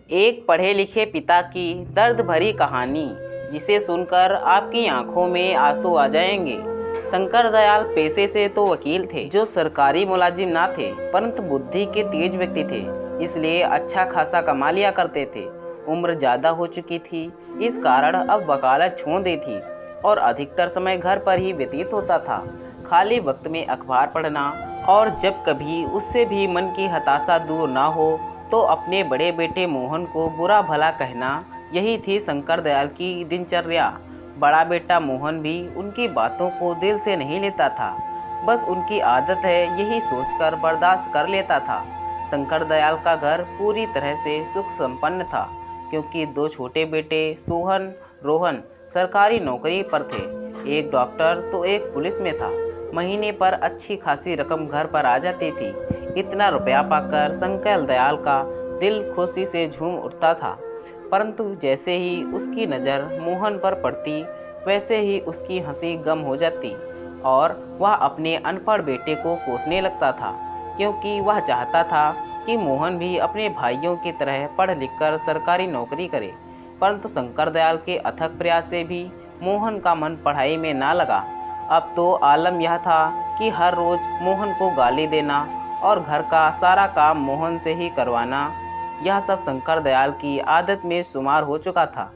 एक पढ़े लिखे पिता की दर्द भरी कहानी, जिसे सुनकर आपकी आंखों में आंसू आ जाएंगे। शंकर दयाल पेशे से तो वकील थे, जो सरकारी मुलाजिम ना थे, परंतु बुद्धि के तेज व्यक्ति थे, इसलिए अच्छा खासा कमा लिया करते थे। उम्र ज़्यादा हो चुकी थी, इस कारण अब वकालत छोड़ दी थी और अधिकतर समय घर पर ही व्यतीत होता था। खाली वक्त में अखबार पढ़ना और जब कभी उससे भी मन की हताशा दूर ना हो तो अपने बड़े बेटे मोहन को बुरा भला कहना, यही थी शंकर दयाल की दिनचर्या। बड़ा बेटा मोहन भी उनकी बातों को दिल से नहीं लेता था, बस उनकी आदत है यही सोचकर बर्दाश्त कर लेता था। शंकर दयाल का घर पूरी तरह से सुख संपन्न था, क्योंकि दो छोटे बेटे सोहन रोहन सरकारी नौकरी पर थे। एक डॉक्टर तो एक पुलिस में था। महीने पर अच्छी खासी रकम घर पर आ जाती थी। इतना रुपया पाकर शंकर दयाल का दिल खुशी से झूम उठता था, परंतु जैसे ही उसकी नज़र मोहन पर पड़ती, वैसे ही उसकी हंसी गम हो जाती और वह अपने अनपढ़ बेटे को कोसने लगता था, क्योंकि वह चाहता था कि मोहन भी अपने भाइयों की तरह पढ़ लिख कर सरकारी नौकरी करे। परंतु शंकर दयाल के अथक प्रयास से भी मोहन का मन पढ़ाई में ना लगा। अब तो आलम यह था कि हर रोज़ मोहन को गाली देना और घर का सारा काम मोहन से ही करवाना, यह सब शंकर दयाल की आदत में शुमार हो चुका था।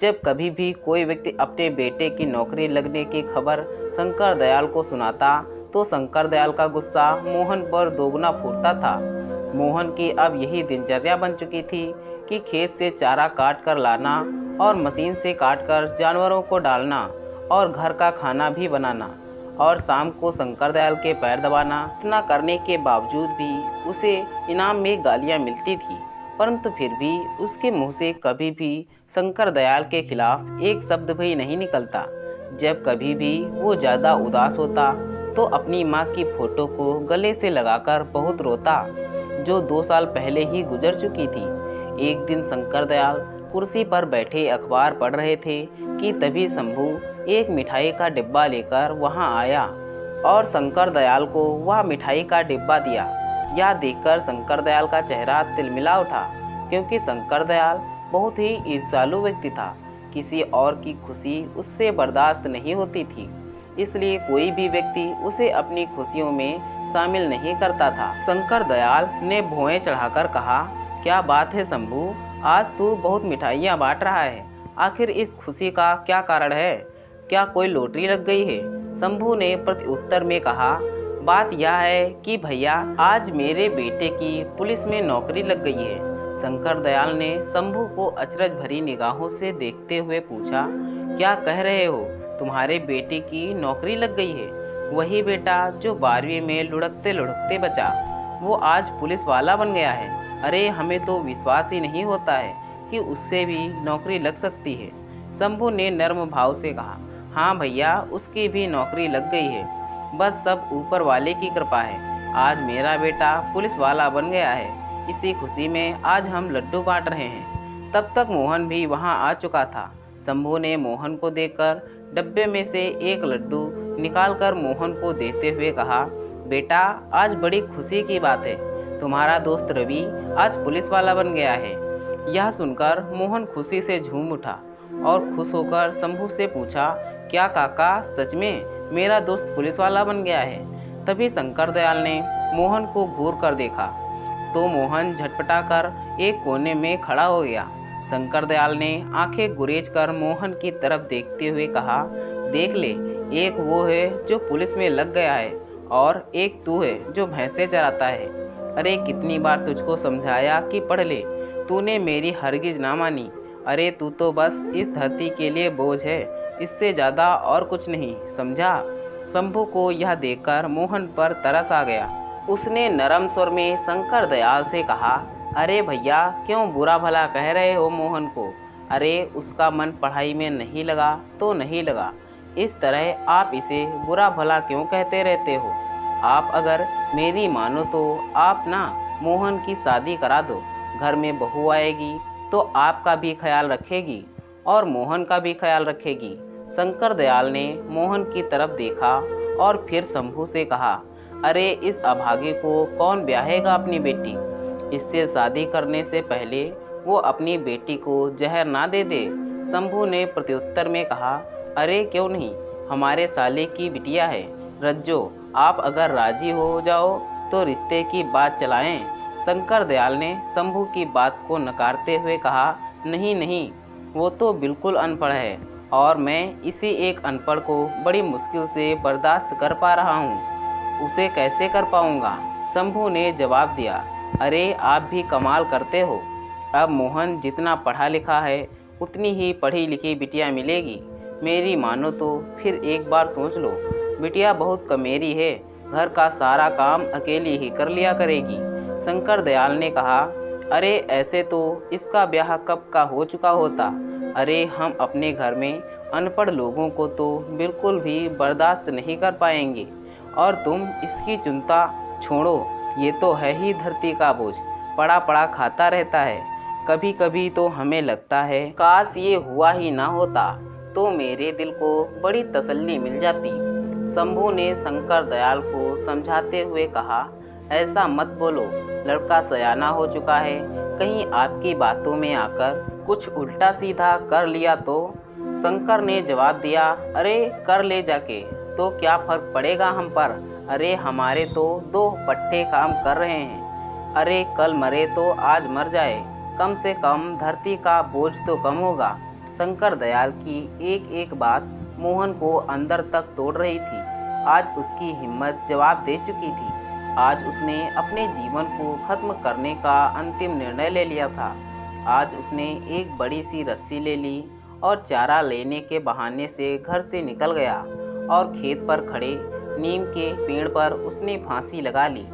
जब कभी भी कोई व्यक्ति अपने बेटे की नौकरी लगने की खबर शंकर दयाल को सुनाता, तो शंकर दयाल का गुस्सा मोहन पर दोगुना फूटता था। मोहन की अब यही दिनचर्या बन चुकी थी कि खेत से चारा काट कर लाना और मशीन से काट कर जानवरों को डालना और घर का खाना भी बनाना, और शाम को शंकर दयाल के पैर दबाना। इतना करने के बावजूद भी उसे इनाम में गालियां मिलती थी, परंतु फिर भी उसके मुंह से कभी भी शंकर दयाल के खिलाफ एक शब्द भी नहीं निकलता। जब कभी भी वो ज़्यादा उदास होता तो अपनी माँ की फोटो को गले से लगाकर बहुत रोता, जो 2 साल पहले ही गुजर चुकी थी। एक दिन शंकर दयाल कुर्सी पर बैठे अखबार पढ़ रहे थे कि तभी शंभू एक मिठाई का डिब्बा लेकर वहां आया और शंकर दयाल को वह मिठाई का डिब्बा दिया। यह देखकर शंकर दयाल का चेहरा तिलमिला उठा, क्योंकि शंकर दयाल बहुत ही ईर्ष्यालु व्यक्ति था। किसी और की खुशी उससे बर्दाश्त नहीं होती थी, इसलिए कोई भी व्यक्ति उसे अपनी खुशियों में शामिल नहीं करता था। शंकर दयाल ने भौहें चढ़ाकर कहा, क्या बात है शंभू, आज तू बहुत मिठाइयाँ बांट रहा है। आखिर इस खुशी का क्या कारण है? क्या कोई लॉटरी लग गई है? शंभू ने प्रत्युत्तर में कहा, बात यह है कि भैया, आज मेरे बेटे की पुलिस में नौकरी लग गई है। शंकर दयाल ने शंभू को अचरज भरी निगाहों से देखते हुए पूछा, क्या कह रहे हो? तुम्हारे बेटे की नौकरी लग गई है? वही बेटा जो 12वीं में लुढ़कते लुढ़कते बचा, वो आज पुलिस वाला बन गया है। अरे, हमें तो विश्वास ही नहीं होता है कि उससे भी नौकरी लग सकती है। शंभू ने नर्म भाव से कहा, हाँ भैया, उसकी भी नौकरी लग गई है, बस सब ऊपर वाले की कृपा है। आज मेरा बेटा पुलिस वाला बन गया है, इसी खुशी में आज हम लड्डू बांट रहे हैं। तब तक मोहन भी वहाँ आ चुका था। शंभू ने मोहन को देखकर डब्बे में से एक लड्डू निकालकर मोहन को देते हुए कहा, बेटा, आज बड़ी खुशी की बात है, तुम्हारा दोस्त रवि आज पुलिस वाला बन गया है। यह सुनकर मोहन खुशी से झूम उठा और खुश होकर शंभू से पूछा, क्या काका, सच में मेरा दोस्त पुलिस वाला बन गया है? तभी शंकर दयाल ने मोहन को घूर कर देखा तो मोहन झटपटा कर एक कोने में खड़ा हो गया। शंकर दयाल ने आंखें गुरेज कर मोहन की तरफ देखते हुए कहा, देख ले, एक वो है जो पुलिस में लग गया है और एक तू है जो भैंसे चराता है। अरे, कितनी बार तुझको समझाया कि पढ़ ले, तूने मेरी हरगिज ना मानी। अरे, तू तो बस इस धरती के लिए बोझ है, इससे ज़्यादा और कुछ नहीं, समझा? शंभू को यह देखकर मोहन पर तरस आ गया। उसने नरम स्वर में शंकर दयाल से कहा, अरे भैया, क्यों बुरा भला कह रहे हो मोहन को? अरे, उसका मन पढ़ाई में नहीं लगा तो नहीं लगा, इस तरह आप इसे बुरा भला क्यों कहते रहते हो? आप अगर मेरी मानो तो आप ना मोहन की शादी करा दो। घर में बहू आएगी तो आपका भी ख्याल रखेगी और मोहन का भी ख्याल रखेगी। शंकर दयाल ने मोहन की तरफ देखा और फिर शंभू से कहा, अरे, इस अभागे को कौन ब्याहेगा अपनी बेटी? इससे शादी करने से पहले वो अपनी बेटी को जहर ना दे दे। शंभू ने प्रत्युत्तर में कहा, अरे क्यों नहीं, हमारे साले की बिटिया है। रज्जो, आप अगर राजी हो जाओ तो रिश्ते की बात चलाएं। शंकर दयाल ने शंभू की बात को नकारते हुए कहा, नहीं नहीं, वो तो बिल्कुल अनपढ़ है और मैं इसी एक अनपढ़ को बड़ी मुश्किल से बर्दाश्त कर पा रहा हूँ, उसे कैसे कर पाऊँगा। शंभू ने जवाब दिया, अरे आप भी कमाल करते हो। अब मोहन जितना पढ़ा लिखा है उतनी ही पढ़ी लिखी बिटिया मिलेगी। मेरी मानो तो फिर एक बार सोच लो, बिटिया बहुत कमेरी है, घर का सारा काम अकेली ही कर लिया करेगी। शंकर दयाल ने कहा, अरे ऐसे तो इसका ब्याह कब का हो चुका होता। अरे हम अपने घर में अनपढ़ लोगों को तो बिल्कुल भी बर्दाश्त नहीं कर पाएंगे। और तुम इसकी चिंता छोड़ो, ये तो है ही धरती का बोझ, पड़ा पड़ा खाता रहता है। कभी कभी तो हमें लगता है काश ये हुआ ही ना होता तो मेरे दिल को बड़ी तसल्ली मिल जाती। शंभू ने शंकर दयाल को समझाते हुए कहा, ऐसा मत बोलो, लड़का सयाना हो चुका है, कहीं आपकी बातों में आकर कुछ उल्टा सीधा कर लिया तो। शंकर ने जवाब दिया, अरे कर ले जाके, तो क्या फर्क पड़ेगा हम पर। अरे हमारे तो 2 पट्टे काम कर रहे हैं। अरे कल मरे तो आज मर जाए, कम से कम धरती का बोझ तो कम होगा। शंकर दयाल की एक एक बात मोहन को अंदर तक तोड़ रही थी। आज उसकी हिम्मत जवाब दे चुकी थी। आज उसने अपने जीवन को खत्म करने का अंतिम निर्णय ले लिया था। आज उसने एक बड़ी सी रस्सी ले ली और चारा लेने के बहाने से घर से निकल गया और खेत पर खड़े नीम के पेड़ पर उसने फांसी लगा ली।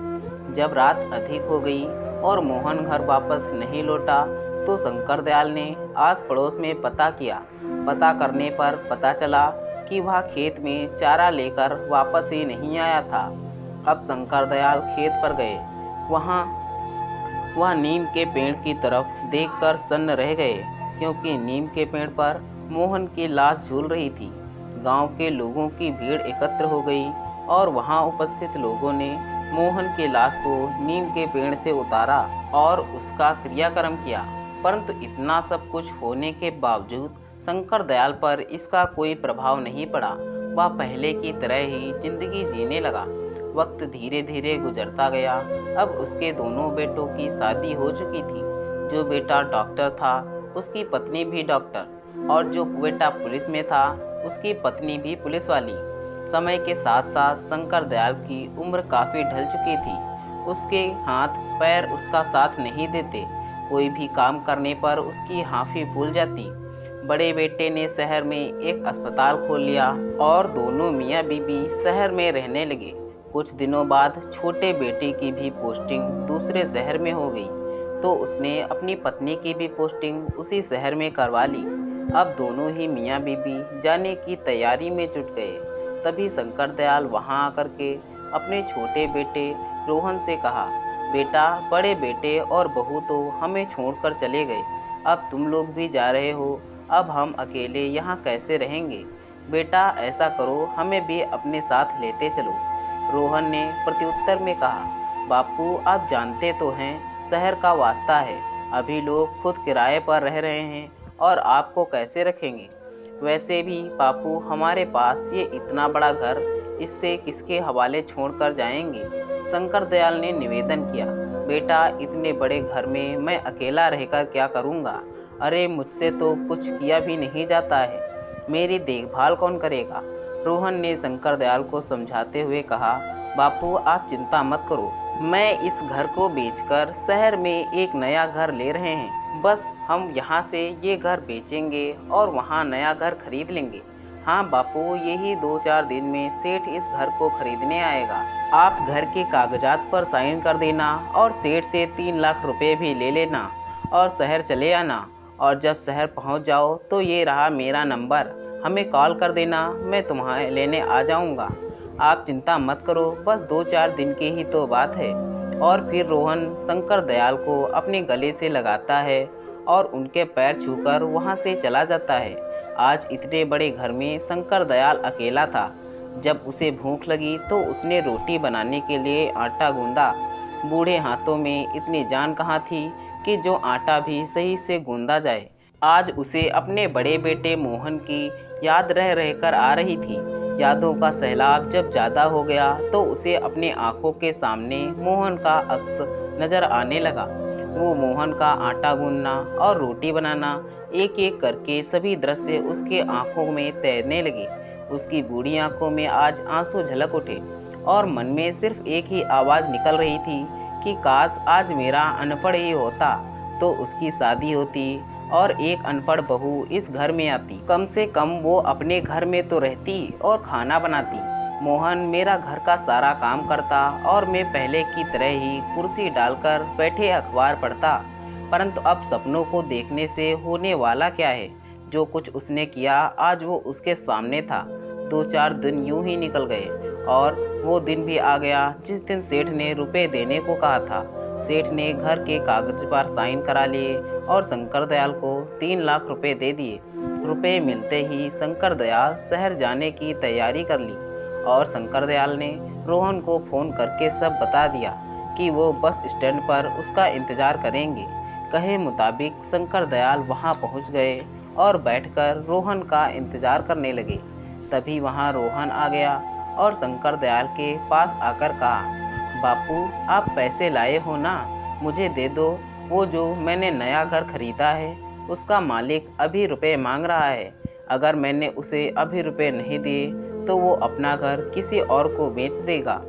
जब रात अधिक हो गई और मोहन घर वापस नहीं लौटा तो शंकर दयाल ने आस पड़ोस में पता किया। पता करने पर पता चला कि वह खेत में चारा लेकर वापस ही नहीं आया था। अब शंकर दयाल खेत पर गए। वह नीम के पेड़ की तरफ देखकर सन्न रह गए, क्योंकि नीम के पेड़ पर मोहन की लाश झूल रही थी। गांव के लोगों की भीड़ एकत्र हो गई और वहां उपस्थित लोगों ने मोहन की लाश को नीम के पेड़ से उतारा और उसका क्रियाक्रम किया। परंतु इतना सब कुछ होने के बावजूद शंकर दयाल पर इसका कोई प्रभाव नहीं पड़ा। वह पहले की तरह ही जिंदगी जीने लगा। वक्त धीरे धीरे गुजरता गया। अब उसके दोनों बेटों की शादी हो चुकी थी। जो बेटा डॉक्टर था उसकी पत्नी भी डॉक्टर, और जो बेटा पुलिस में था उसकी पत्नी भी पुलिस वाली। समय के साथ साथ शंकर दयाल की उम्र काफ़ी ढल चुकी थी। उसके हाथ पैर उसका साथ नहीं देते। कोई भी काम करने पर उसकी हाफी फूल जाती। बड़े बेटे ने शहर में एक अस्पताल खोल लिया और दोनों मियाँ बीबी शहर में रहने लगे। कुछ दिनों बाद छोटे बेटे की भी पोस्टिंग दूसरे शहर में हो गई, तो उसने अपनी पत्नी की भी पोस्टिंग उसी शहर में करवा ली। अब दोनों ही मियाँ बीबी जाने की तैयारी में जुट गए। तभी शंकर दयाल वहाँ आकर के अपने छोटे बेटे रोहन से कहा, बेटा, बड़े बेटे और बहू तो हमें छोड़कर चले गए, अब तुम लोग भी जा रहे हो, अब हम अकेले यहाँ कैसे रहेंगे। बेटा ऐसा करो, हमें भी अपने साथ लेते चलो। रोहन ने प्रत्युत्तर में कहा, बापू आप जानते तो हैं शहर का वास्ता है, अभी लोग खुद किराए पर रह रहे हैं और आपको कैसे रखेंगे। वैसे भी बापू हमारे पास ये इतना बड़ा घर, इससे किसके हवाले छोड़कर जाएंगे। शंकर दयाल ने निवेदन किया, बेटा इतने बड़े घर में मैं अकेला रहकर क्या करूँगा। अरे मुझसे तो कुछ किया भी नहीं जाता है, मेरी देखभाल कौन करेगा। रोहन ने शंकर दयाल को समझाते हुए कहा, बापू आप चिंता मत करो, मैं इस घर को बेचकर शहर में एक नया घर ले रहे हैं। बस हम यहाँ से ये घर बेचेंगे और वहाँ नया घर खरीद लेंगे। हाँ बापू, यही 2-4 दिन में सेठ इस घर को खरीदने आएगा। आप घर के कागजात पर साइन कर देना और सेठ से 3 लाख रुपए भी ले लेना और शहर चले आना। और जब शहर पहुँच जाओ तो ये रहा मेरा नंबर, हमें कॉल कर देना, मैं तुम्हें लेने आ जाऊँगा। आप चिंता मत करो, बस 2-4 दिन की ही तो बात है। और फिर रोहन शंकर दयाल को अपने गले से लगाता है और उनके पैर छूकर वहाँ से चला जाता है। आज इतने बड़े घर में शंकर दयाल अकेला था। जब उसे भूख लगी तो उसने रोटी बनाने के लिए आटा गूंदा। बूढ़े हाथों में इतनी जान कहाँ थी कि जो आटा भी सही से गूंदा जाए। आज उसे अपने बड़े बेटे मोहन की याद रह रहकर आ रही थी। यादों का सैलाब जब ज़्यादा हो गया तो उसे अपने आंखों के सामने मोहन का अक्स नज़र आने लगा। वो मोहन का आटा गूंदना और रोटी बनाना एक एक करके सभी दृश्य उसके आंखों में तैरने लगे। उसकी बूढ़ी आंखों में आज आंसू झलक उठे और मन में सिर्फ एक ही आवाज़ निकल रही थी कि काश आज मेरा अनपढ़ ही होता तो उसकी शादी होती और एक अनपढ़ बहू इस घर में आती। कम से कम वो अपने घर में तो रहती और खाना बनाती। मोहन मेरा घर का सारा काम करता और मैं पहले की तरह ही कुर्सी डालकर बैठे अखबार पढ़ता। परंतु अब सपनों को देखने से होने वाला क्या है। जो कुछ उसने किया आज वो उसके सामने था। 2-4 दिन यूं ही निकल गए और वो दिन भी आ गया जिस दिन सेठ ने रुपए देने को कहा था। सेठ ने घर के कागज पर साइन करा लिए और शंकर दयाल को 3 लाख रुपए दे दिए। रुपए मिलते ही शंकर दयाल शहर जाने की तैयारी कर ली और शंकर दयाल ने रोहन को फ़ोन करके सब बता दिया कि वो बस स्टैंड पर उसका इंतज़ार करेंगे। कहे मुताबिक शंकर दयाल वहां पहुंच गए और बैठकर रोहन का इंतज़ार करने लगे। तभी वहां रोहन आ गया और शंकर दयाल के पास आकर कहा, बापू आप पैसे लाए हो ना, मुझे दे दो। वो जो मैंने नया घर खरीदा है उसका मालिक अभी रुपए मांग रहा है। अगर मैंने उसे अभी रुपए नहीं दिए तो वो अपना घर किसी और को बेच देगा।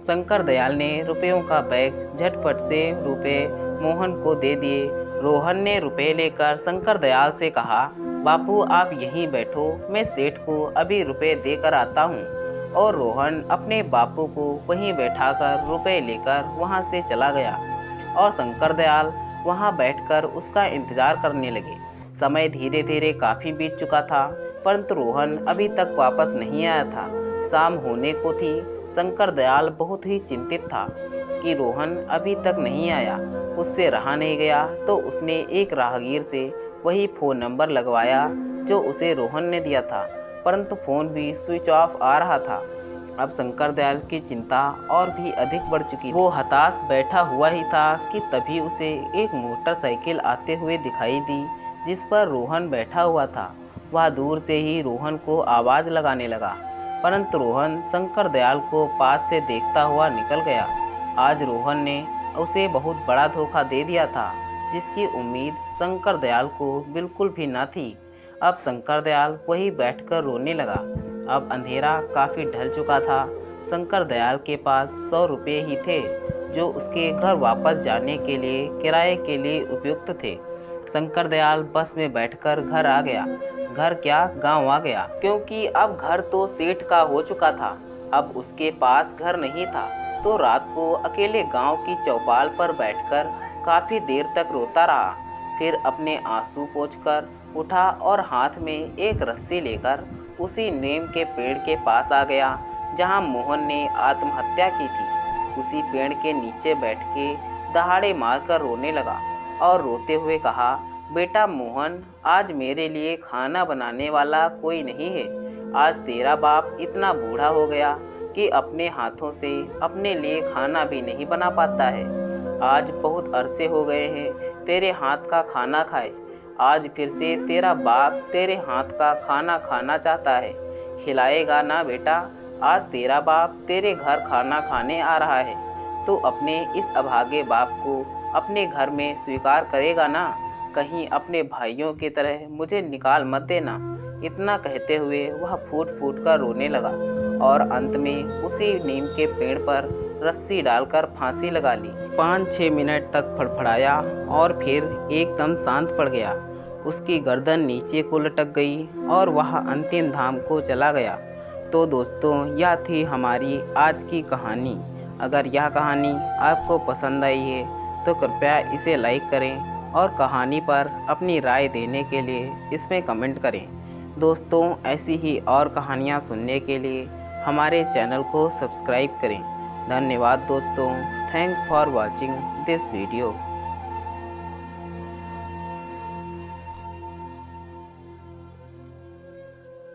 शंकर दयाल ने रुपयों का बैग झटपट से रुपए मोहन को दे दिए। रोहन ने रुपए लेकर शंकर दयाल से कहा, बापू आप यहीं बैठो, मैं सेठ को अभी रुपए देकर आता हूँ। और रोहन अपने बापू को वहीं बैठाकर रुपए लेकर वहां से चला गया और शंकर दयाल वहां बैठकर उसका इंतजार करने लगे। समय धीरे धीरे काफ़ी बीत चुका था परंतु रोहन अभी तक वापस नहीं आया था। शाम होने को थी। शंकर दयाल बहुत ही चिंतित था कि रोहन अभी तक नहीं आया। उससे रहा नहीं गया तो उसने एक राहगीर से वही फ़ोन नंबर लगवाया जो उसे रोहन ने दिया था, परंतु फ़ोन भी स्विच ऑफ आ रहा था। अब शंकर दयाल की चिंता और भी अधिक बढ़ चुकी। वो हताश बैठा हुआ ही था कि तभी उसे एक मोटरसाइकिल आते हुए दिखाई दी जिस पर रोहन बैठा हुआ था। वह दूर से ही रोहन को आवाज़ लगाने लगा परंतु रोहन शंकर दयाल को पास से देखता हुआ निकल गया। आज रोहन ने उसे बहुत बड़ा धोखा दे दिया था जिसकी उम्मीद शंकर दयाल को बिल्कुल भी न थी। अब शंकर दयाल वही बैठकर रोने लगा। अब अंधेरा काफ़ी ढल चुका था। शंकर दयाल के पास 100 रुपये ही थे जो उसके घर वापस जाने के लिए किराए के लिए उपयुक्त थे। शंकर दयाल बस में बैठकर घर आ गया। घर क्या, गांव आ गया, क्योंकि अब घर तो सेठ का हो चुका था। अब उसके पास घर नहीं था तो रात को अकेले गांव की चौपाल पर बैठकर काफ़ी देर तक रोता रहा। फिर अपने आंसू पोंछकर उठा और हाथ में एक रस्सी लेकर उसी नीम के पेड़ के पास आ गया जहां मोहन ने आत्महत्या की थी। उसी पेड़ के नीचे बैठ के दहाड़े मारकर रोने लगा और रोते हुए कहा, बेटा मोहन, आज मेरे लिए खाना बनाने वाला कोई नहीं है। आज तेरा बाप इतना बूढ़ा हो गया कि अपने हाथों से अपने लिए खाना भी नहीं बना पाता है। आज बहुत अरसे हो गए हैं तेरे हाथ का खाना खाए। आज फिर से तेरा बाप तेरे हाथ का खाना खाना चाहता है। खिलाएगा ना बेटा? आज तेरा बाप तेरे घर खाना खाने आ रहा है तो अपने इस अभागे बाप को अपने घर में स्वीकार करेगा ना? कहीं अपने भाइयों की तरह मुझे निकाल मत देना। इतना कहते हुए वह फूट फूट कर रोने लगा और अंत में उसी नीम के पेड़ पर रस्सी डालकर फांसी लगा ली। 5-6 मिनट तक फड़फड़ाया और फिर एकदम शांत पड़ गया। उसकी गर्दन नीचे को लटक गई और वह अंतिम धाम को चला गया। तो दोस्तों, यह थी हमारी आज की कहानी। अगर यह कहानी आपको पसंद आई है तो कृपया इसे लाइक करें और कहानी पर अपनी राय देने के लिए इसमें कमेंट करें। दोस्तों, ऐसी ही और कहानियाँ सुनने के लिए हमारे चैनल को सब्सक्राइब करें। धन्यवाद दोस्तों। Thanks for watching this video.